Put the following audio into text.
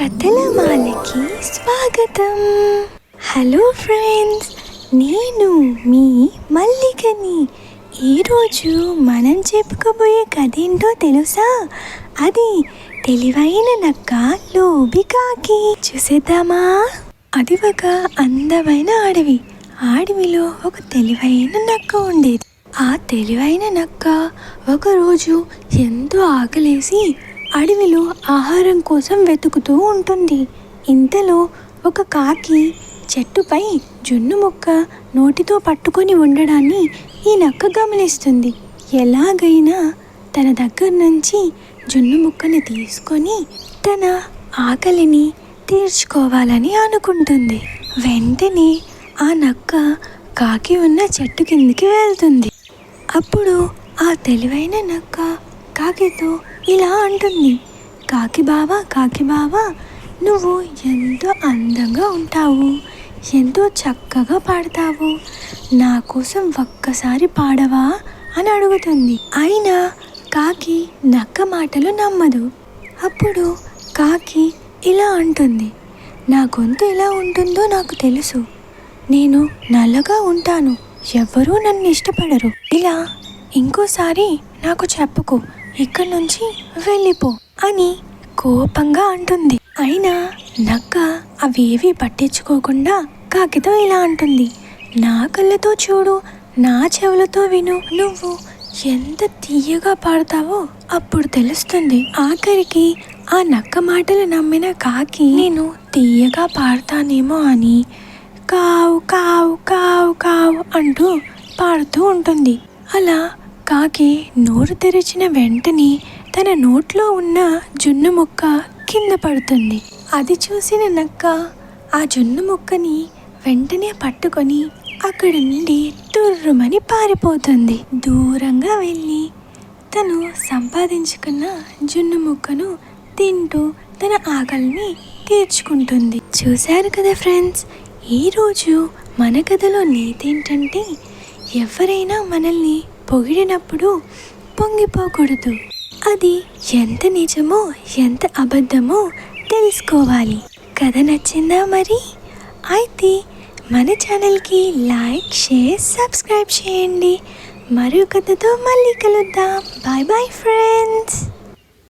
కథలమాలకి స్వాగతం. Hello friends, నేను మీ మల్లికని. ఈరోజు మనం చెప్పుకోబోయే కథ ఏంటో తెలుసా? అది తెలివైన నక్క లోబికాకి. చూసేద్దామా? అది ఒక అందమైన అడవి. అడవిలో ఒక తెలివైన నక్క ఉండేది. ఆ తెలివైన నక్క ఒకరోజు ఎంతో ఆకలేసి అడవిలో ఆహారం కోసం వెతుకుతూ ఉంటుంది. ఇంతలో ఒక కాకి చెట్టుపై జున్ను ముక్క నోటితో పట్టుకొని ఉండడాన్ని ఈ నక్క గమనిస్తుంది. ఎలాగైనా తన దగ్గర నుంచి జున్ను ముక్కని తీసుకొని తన ఆకలిని తీర్చుకోవాలని అనుకుంటుంది. వెంటనే ఆ నక్క కాకి ఉన్న చెట్టు కిందికి వెళ్తుంది. అప్పుడు ఆ తెలివైన నక్క కాకితో ఇలా అంటుంది, కాకి బావా, నువ్వు ఎంతో అందంగా ఉంటావు, ఎంతో చక్కగా పాడతావు, నా కోసం ఒక్కసారి పాడవా అని అడుగుతుంది. అయినా కాకి నక్క మాటలు నమ్మదు. అప్పుడు కాకి ఇలా అంటుంది, నా గొంతు ఎలా ఉంటుందో నాకు తెలుసు, నేను నల్లగా ఉంటాను, ఎవ్వరూ నన్ను ఇష్టపడరు, ఇలా ఇంకోసారి నాకు చెప్పుకో, ఇక్కడి నుంచి వెళ్ళిపో అని కోపంగా అంటుంది. అయినా నక్క అవేవి పట్టించుకోకుండా కాకితో ఇలా అంటుంది, నా కళ్ళతో చూడు, నా చెవులతో విను, నువ్వు ఎంత తీయగా పాడతావో అప్పుడు తెలుస్తుంది. ఆఖరికి ఆ నక్క మాటలు నమ్మిన కాకి నేను తీయగా పాడతానేమో అని కావు కావు కావు కావు అంటూ పాడుతూ ఉంటుంది. అలా కాకి నోరు తెరిచిన వెంటనే తన నోట్లో ఉన్న జున్ను ముక్క కింద పడుతుంది. అది చూసిన నక్క ఆ జున్ను ముక్కని వెంటనే పట్టుకొని అక్కడి నుండి తుర్రుమని పారిపోతుంది. దూరంగా వెళ్ళి తను సంపాదించుకున్న జున్ను ముక్కను తింటూ తన ఆకలిని తీర్చుకుంటుంది. చూశారు కదా ఫ్రెండ్స్, ఈరోజు మన కథలో నీతి ఏంటంటే, ఎవరైనా మనల్ని పొగిడినప్పుడు పొంగిపోకూడదు. అది ఎంత నిజమో ఎంత అబద్ధమో తెలుసుకోవాలి. కథ నచ్చిందా మరి? అయితే మన ఛానల్కి లైక్, షేర్, సబ్స్క్రైబ్ చేయండి. మరో కథతో మళ్ళీ కలుద్దాం. Bye bye friends.